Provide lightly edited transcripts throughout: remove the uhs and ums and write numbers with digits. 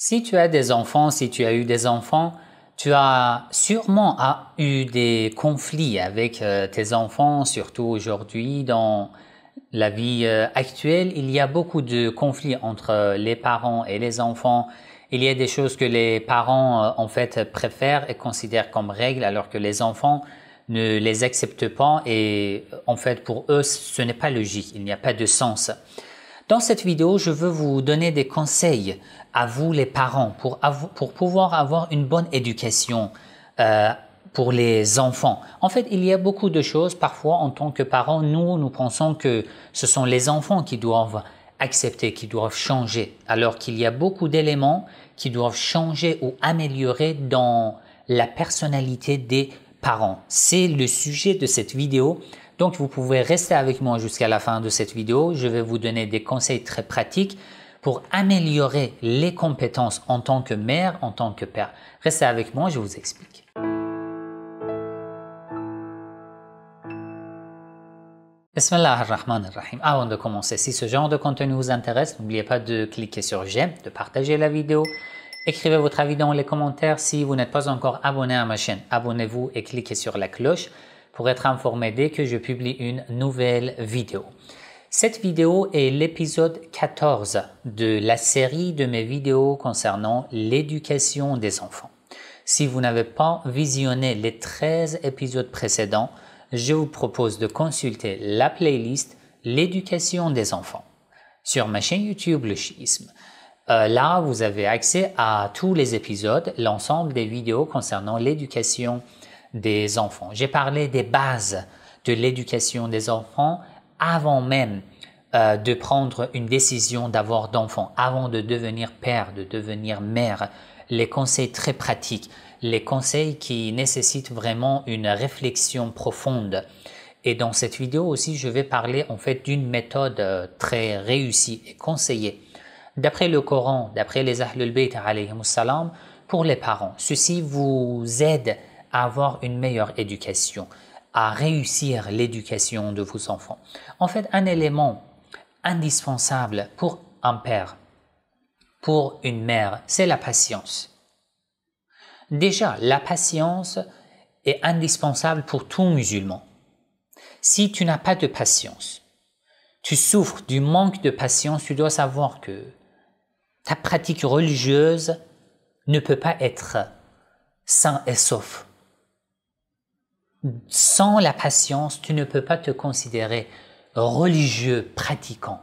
Si tu as des enfants, si tu as eu des enfants, tu as sûrement eu des conflits avec tes enfants, surtout aujourd'hui dans la vie actuelle. Il y a beaucoup de conflits entre les parents et les enfants. Il y a des choses que les parents en fait préfèrent et considèrent comme règles alors que les enfants ne les acceptent pas et en fait pour eux ce n'est pas logique, il n'y a pas de sens. Dans cette vidéo, je veux vous donner des conseils à vous les parents pour pouvoir avoir une bonne éducation pour les enfants. En fait, il y a beaucoup de choses, parfois en tant que parents, nous pensons que ce sont les enfants qui doivent accepter, qui doivent changer, alors qu'il y a beaucoup d'éléments qui doivent changer ou améliorer dans la personnalité des parents. C'est le sujet de cette vidéo. Donc, vous pouvez rester avec moi jusqu'à la fin de cette vidéo. Je vais vous donner des conseils très pratiques pour améliorer les compétences en tant que mère, en tant que père. Restez avec moi, je vous explique. Bismillah ar-Rahman ar-Rahim. Avant de commencer, si ce genre de contenu vous intéresse, n'oubliez pas de cliquer sur j'aime, de partager la vidéo. Écrivez votre avis dans les commentaires. Si vous n'êtes pas encore abonné à ma chaîne, abonnez-vous et cliquez sur la cloche pour être informé dès que je publie une nouvelle vidéo. Cette vidéo est l'épisode 14 de la série de mes vidéos concernant l'éducation des enfants. Si vous n'avez pas visionné les 13 épisodes précédents, je vous propose de consulter la playlist L'éducation des enfants sur ma chaîne YouTube Le Chiisme. Là, vous avez accès à tous les épisodes, l'ensemble des vidéos concernant l'éducation des enfants. J'ai parlé des bases de l'éducation des enfants avant même de prendre une décision d'avoir d'enfants, avant de devenir père, de devenir mère. Les conseils très pratiques, les conseils qui nécessitent vraiment une réflexion profonde. Et dans cette vidéo aussi, je vais parler en fait d'une méthode très réussie et conseillée d'après le Coran, d'après les Ahlul Bayt alayhimus salam, pour les parents. Ceci vous aide à avoir une meilleure éducation, à réussir l'éducation de vos enfants. En fait, un élément indispensable pour un père, pour une mère, c'est la patience. Déjà, la patience est indispensable pour tout musulman. Si tu n'as pas de patience, tu souffres du manque de patience, tu dois savoir que ta pratique religieuse ne peut pas être sain et sauf. Sans la patience, tu ne peux pas te considérer religieux pratiquant.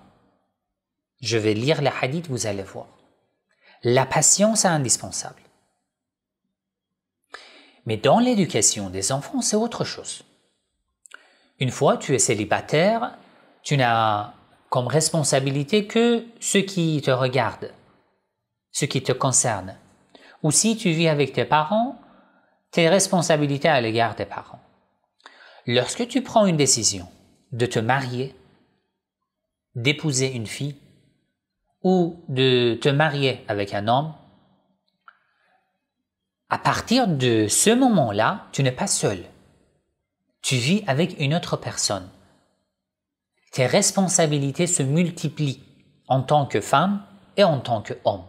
Je vais lire les hadiths, vous allez voir. La patience est indispensable. Mais dans l'éducation des enfants, c'est autre chose. Une fois tu es célibataire, tu n'as comme responsabilité que ce qui te regarde, ce qui te concerne. Ou si tu vis avec tes parents, tes responsabilités à l'égard des parents. Lorsque tu prends une décision de te marier, d'épouser une fille ou de te marier avec un homme, à partir de ce moment-là, tu n'es pas seul. Tu vis avec une autre personne. Tes responsabilités se multiplient en tant que femme et en tant qu'homme.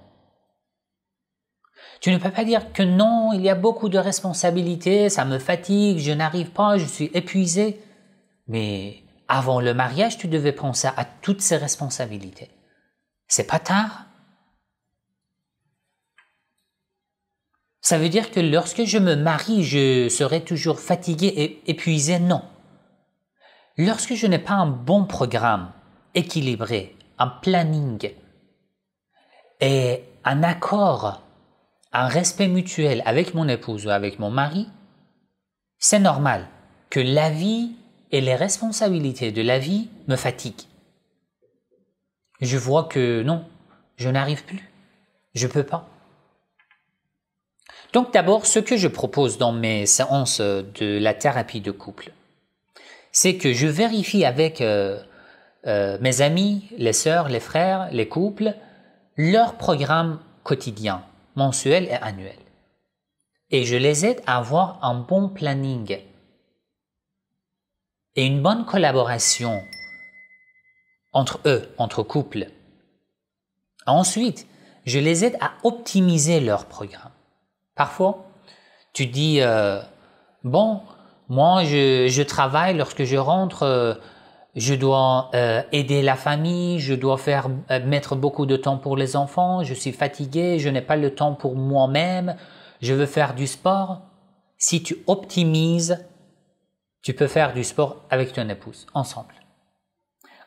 Tu ne peux pas dire que non, il y a beaucoup de responsabilités, ça me fatigue, je n'arrive pas, je suis épuisé. Mais avant le mariage, tu devais penser à toutes ces responsabilités. C'est pas tard. Ça veut dire que lorsque je me marie, je serai toujours fatigué et épuisé? Non. Lorsque je n'ai pas un bon programme équilibré, un planning et un accord, un respect mutuel avec mon épouse ou avec mon mari, c'est normal que la vie et les responsabilités de la vie me fatiguent. Je vois que non, je n'arrive plus, je ne peux pas. Donc d'abord, ce que je propose dans mes séances de la thérapie de couple, c'est que je vérifie avec mes amis, les sœurs, les frères, les couples, leur programme quotidien, mensuel et annuel. Et je les aide à avoir un bon planning et une bonne collaboration entre eux, entre couples. Ensuite, Je les aide à optimiser leur programme. Parfois, tu dis, bon, moi je travaille, lorsque je rentre, je dois aider la famille, je dois mettre beaucoup de temps pour les enfants, je suis fatigué, je n'ai pas le temps pour moi-même, je veux faire du sport. Si tu optimises, tu peux faire du sport avec ton épouse, ensemble.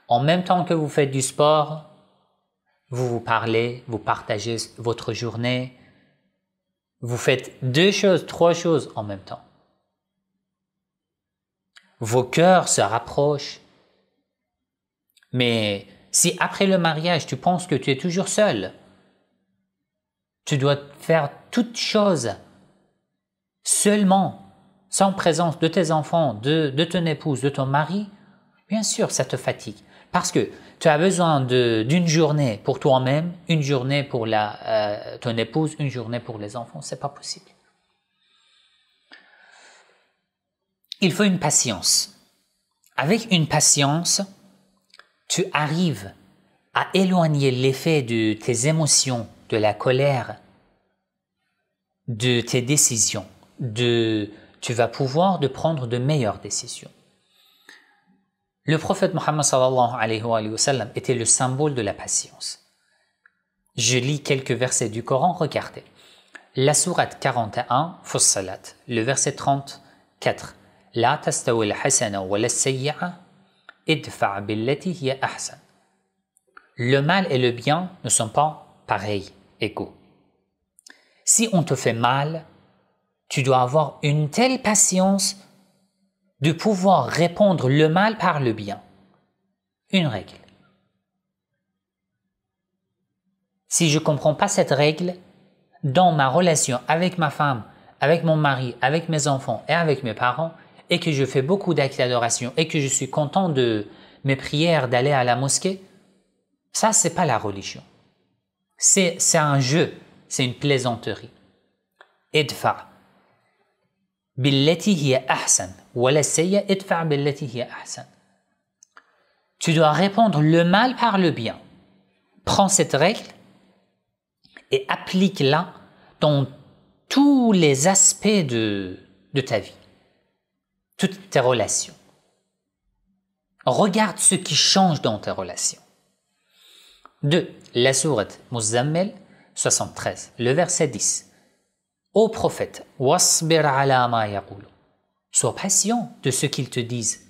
En même temps que vous faites du sport, vous vous parlez, vous partagez votre journée, vous faites 2 choses, 3 choses en même temps. Vos cœurs se rapprochent. Mais si après le mariage, tu penses que tu es toujours seul, tu dois faire toutes choses seulement, sans présence de tes enfants, de ton épouse, de ton mari, bien sûr, ça te fatigue. Parce que tu as besoin d'une journée pour toi-même, une journée pour ton épouse, une journée pour les enfants, c'est pas possible. Il faut une patience. Avec une patience, tu arrives à éloigner l'effet de tes émotions, de la colère, de tes décisions. Tu vas pouvoir prendre de meilleures décisions. Le prophète Mohammed sallallahu alayhi wa sallam était le symbole de la patience. Je lis quelques versets du Coran, regardez. La sourate 41, Fussilat, le verset 34. La tastawi al-hasana wa la-sayyi'a idfa' billati hiya ahsan. Le mal et le bien ne sont pas pareils, égaux. Si on te fait mal, tu dois avoir une telle patience de pouvoir répondre le mal par le bien. Une règle. Si je ne comprends pas cette règle, dans ma relation avec ma femme, avec mon mari, avec mes enfants et avec mes parents, et que je fais beaucoup d'actes d'adoration et que je suis content de mes prières d'aller à la mosquée, ça, c'est pas la religion. C'est un jeu, c'est une plaisanterie. Idfa' billati hiya ahsan wa la sayyi'a idfa' billati hiya ahsan. Tu dois répondre le mal par le bien. Prends cette règle et applique-la dans tous les aspects de ta vie, toutes tes relations. Regarde ce qui change dans tes relations. 2. La sourate Muzammil 73, le verset 10. Ô prophète, wasbir ala ma yaqulu. Sois patient de ce qu'ils te disent.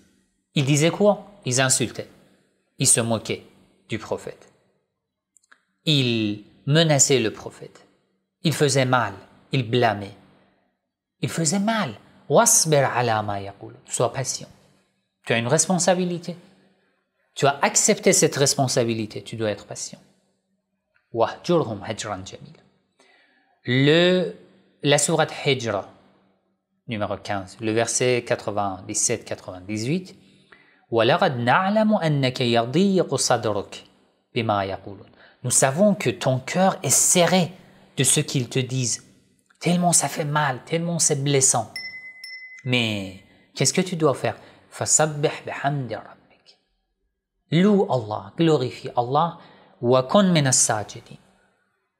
Ils disaient quoi? Ils insultaient. Ils se moquaient du prophète. Ils menaçaient le prophète. Ils faisaient mal. Ils blâmaient. Ils faisaient mal. Wasbir ala ma yaqulu. Sois patient. Tu as une responsabilité. Tu as accepté cette responsabilité. Tu dois être patient. Wahjurhum hajran jamil. La sourate Hijra, numéro 15, le verset 97-98. وَلَقَدْ نَعْلَمُ أَنَّكَ يَضِيقُ صَدْرُكَ بِمَا يَقُولُونَ. Nous savons que ton cœur est serré de ce qu'ils te disent. Tellement ça fait mal, tellement c'est blessant. Mais qu'est-ce que tu dois faire? فَسَبِّحْ بِحَمْدِ رَبِّكَ. Loue Allah, glorifie Allah. وَكُنْ مِنَ السَّاجِدِينَ.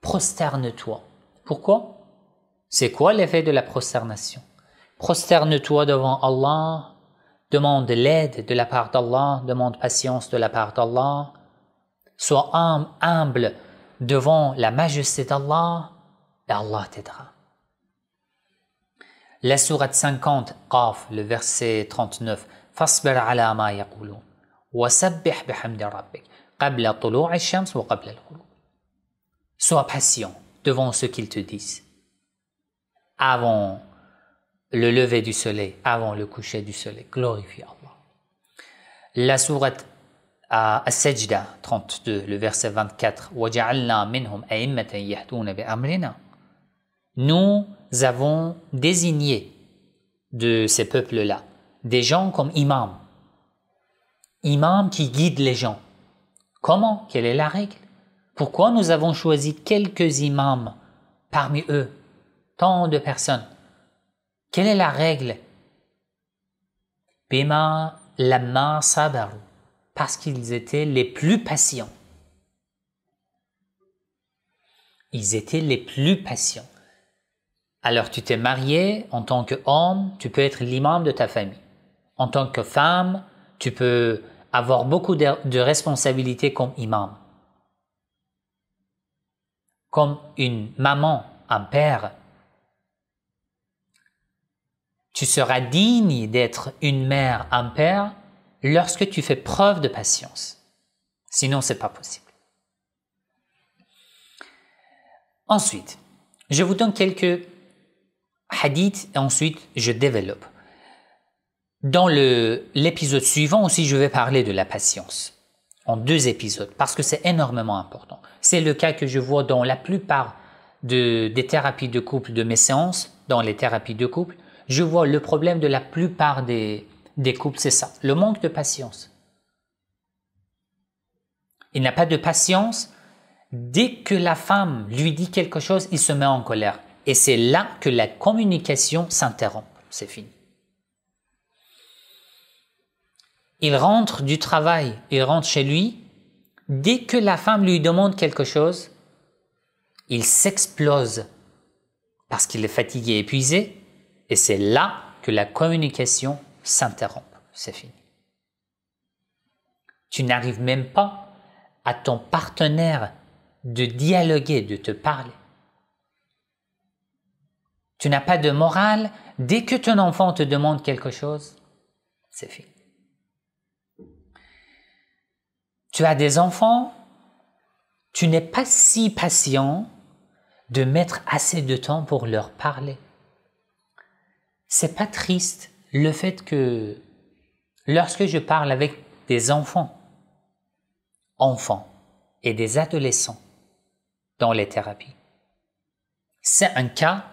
Prosterne-toi. Pourquoi? C'est quoi l'effet de la prosternation? Prosterne-toi devant Allah, demande l'aide de la part d'Allah, demande patience de la part d'Allah, sois humble devant la majesté d'Allah et Allah t'aidera. La sourate 50, Qaf, le verset 39, فَاصْبِرْ عَلَى مَا يَقُولُونَ وَسَبِّحْ بِحَمْدِ رَبِّكَ قَبْلَ طُلُوعِ الشَّمْسِ وَقَبْلَ الْغُرُوبِ. Sois patient devant ce qu'ils te disent. Avant le lever du soleil, avant le coucher du soleil, glorifie Allah. La sourate As-Sajda 32, le verset 24, وَجَعَلْنَا مِنْهُمْ أَئِمَّةً يَهْدُونَ بِأَمْرِنَا. Nous avons désigné de ces peuples-là des gens comme imams. Imams qui guident les gens. Comment? Quelle est la règle? Pourquoi nous avons choisi quelques imams parmi eux? Tant de personnes. Quelle est la règle? Bima lamma sabaru. Parce qu'ils étaient les plus patients. Ils étaient les plus patients. Alors tu t'es marié, en tant qu'homme, tu peux être l'imam de ta famille. En tant que femme, tu peux avoir beaucoup de responsabilités comme imam. Comme une maman, un père. Tu seras digne d'être une mère, un père, lorsque tu fais preuve de patience. Sinon, ce n'est pas possible. Ensuite, je vous donne quelques hadiths et ensuite je développe. Dans l'épisode suivant aussi, je vais parler de la patience. En 2 épisodes, parce que c'est énormément important. C'est le cas que je vois dans la plupart des thérapies de couple, de mes séances, dans les thérapies de couple. Je vois le problème de la plupart des couples, c'est ça, le manque de patience. Il n'a pas de patience. Dès que la femme lui dit quelque chose, il se met en colère. Et c'est là que la communication s'interrompt. C'est fini. Il rentre du travail, il rentre chez lui. Dès que la femme lui demande quelque chose, il s'explose parce qu'il est fatigué, épuisé. Et c'est là que la communication s'interrompt. C'est fini. Tu n'arrives même pas à ton partenaire de dialoguer, de te parler. Tu n'as pas de morale. Dès que ton enfant te demande quelque chose, c'est fini. Tu as des enfants, tu n'es pas si patient de mettre assez de temps pour leur parler. C'est pas triste le fait que lorsque je parle avec des enfants et des adolescents dans les thérapies, c'est un cas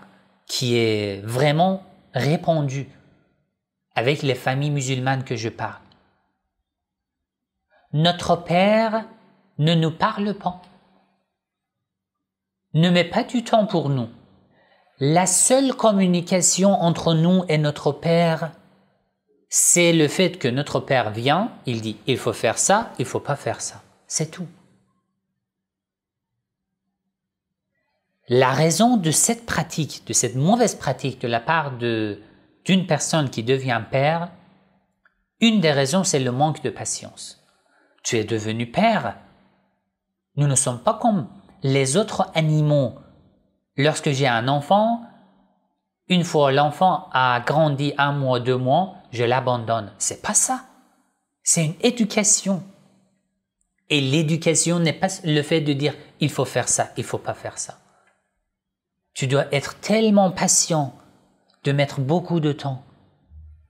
qui est vraiment répandu avec les familles musulmanes que je parle. Notre Père ne nous parle pas, ne met pas du temps pour nous. La seule communication entre nous et notre Père, c'est le fait que notre Père vient, il dit « il faut faire ça, il ne faut pas faire ça ». C'est tout. La raison de cette pratique, de cette mauvaise pratique de la part d'une personne qui devient père, une des raisons, c'est le manque de patience. Tu es devenu père. Nous ne sommes pas comme les autres animaux. Lorsque j'ai un enfant, une fois l'enfant a grandi 1 mois, 2 mois, je l'abandonne. C'est pas ça. C'est une éducation. Et l'éducation n'est pas le fait de dire il faut faire ça, il faut pas faire ça. Tu dois être tellement patient de mettre beaucoup de temps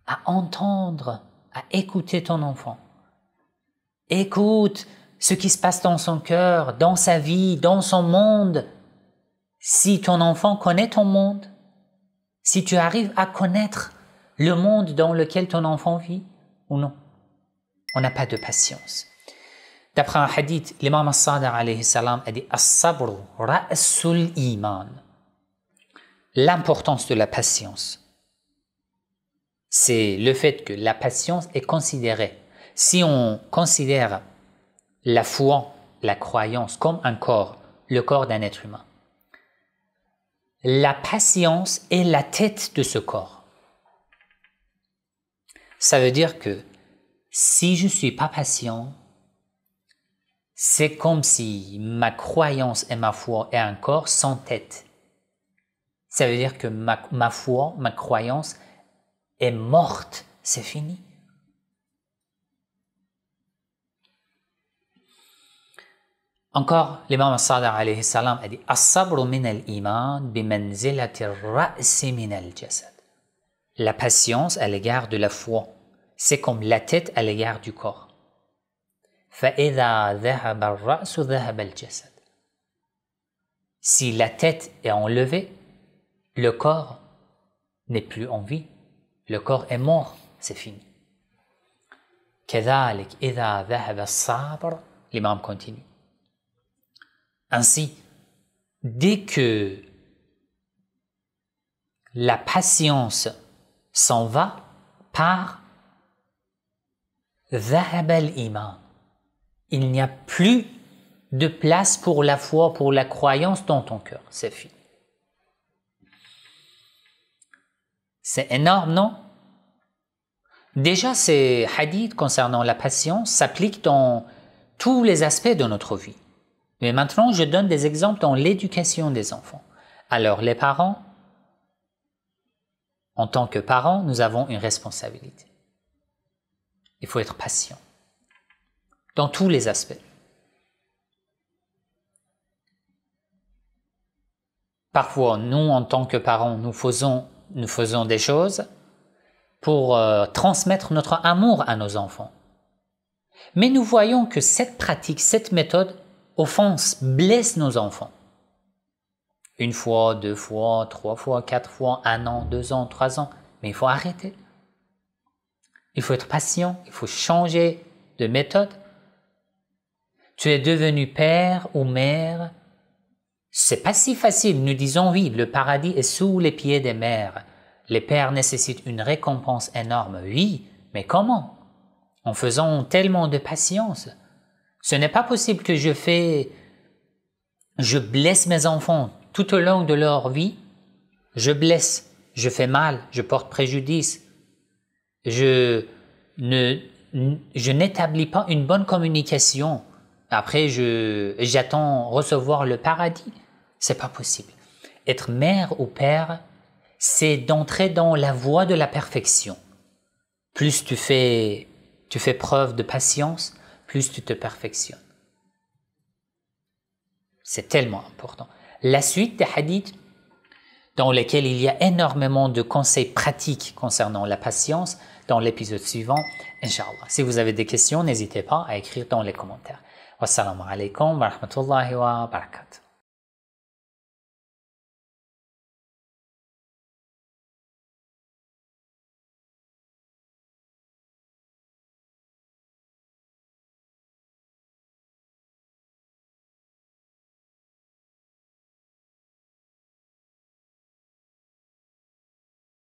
à entendre, à écouter ton enfant. Écoute ce qui se passe dans son cœur, dans sa vie, dans son monde. Si ton enfant connaît ton monde, si tu arrives à connaître le monde dans lequel ton enfant vit ou non, on n'a pas de patience. D'après un hadith, l'imam as-Sadiq alayhi salam a dit « As-sabru ra'sul iman ». L'importance de la patience, c'est le fait que la patience est considérée. Si on considère la foi, la croyance comme un corps, le corps d'un être humain, la patience est la tête de ce corps. Ça veut dire que si je ne suis pas patient, c'est comme si ma croyance et ma foi est un corps sans tête. Ça veut dire que ma foi, ma croyance est morte, c'est fini. Encore, l'imam as-Sadiq alayhi salam a dit « As-sabru min al-iman bimanzilati ar-ra'si min al-jasad ». La patience à l'égard de la foi, c'est comme la tête à l'égard du corps. فَإِذَا ذَهَبَ الرَّأْسُ ذَهَبَ الْجَسَدُ. Si la tête est enlevée, le corps n'est plus en vie. Le corps est mort, c'est fini. كَذَلِكَ إِذَا ذَهَبَ الصَّبْرُ. L'imam continue. Ainsi, dès que la patience s'en va, part, ذهب الإيمان. Il n'y a plus de place pour la foi, pour la croyance dans ton cœur. C'est fini. C'est énorme, non? Déjà, ces hadiths concernant la patience s'appliquent dans tous les aspects de notre vie. Mais maintenant, je donne des exemples dans l'éducation des enfants. Alors, les parents, en tant que parents, nous avons une responsabilité. Il faut être patient dans tous les aspects. Parfois, nous, en tant que parents, nous faisons des choses pour transmettre notre amour à nos enfants. Mais nous voyons que cette pratique, cette méthode, offense, blesse nos enfants. 1 fois, 2 fois, 3 fois, 4 fois, 1 an, 2 ans, 3 ans. Mais il faut arrêter. Il faut être patient, il faut changer de méthode. Tu es devenu père ou mère. C'est pas si facile. Nous disons oui, le paradis est sous les pieds des mères. Les pères nécessitent une récompense énorme. Oui, mais comment? En faisant tellement de patience. Ce n'est pas possible que je blesse mes enfants tout au long de leur vie. Je blesse, je fais mal, je porte préjudice. Je n'établis pas une bonne communication. Après, j'attends recevoir le paradis. C'est pas possible. Être mère ou père, c'est d'entrer dans la voie de la perfection. Plus tu fais preuve de patience, plus tu te perfectionnes. C'est tellement important. La suite des hadiths, dans lesquels il y a énormément de conseils pratiques concernant la patience, dans l'épisode suivant, Inch'Allah. Si vous avez des questions, n'hésitez pas à écrire dans les commentaires. Wassalamu alaikum wa rahmatullahi wa barakatuh.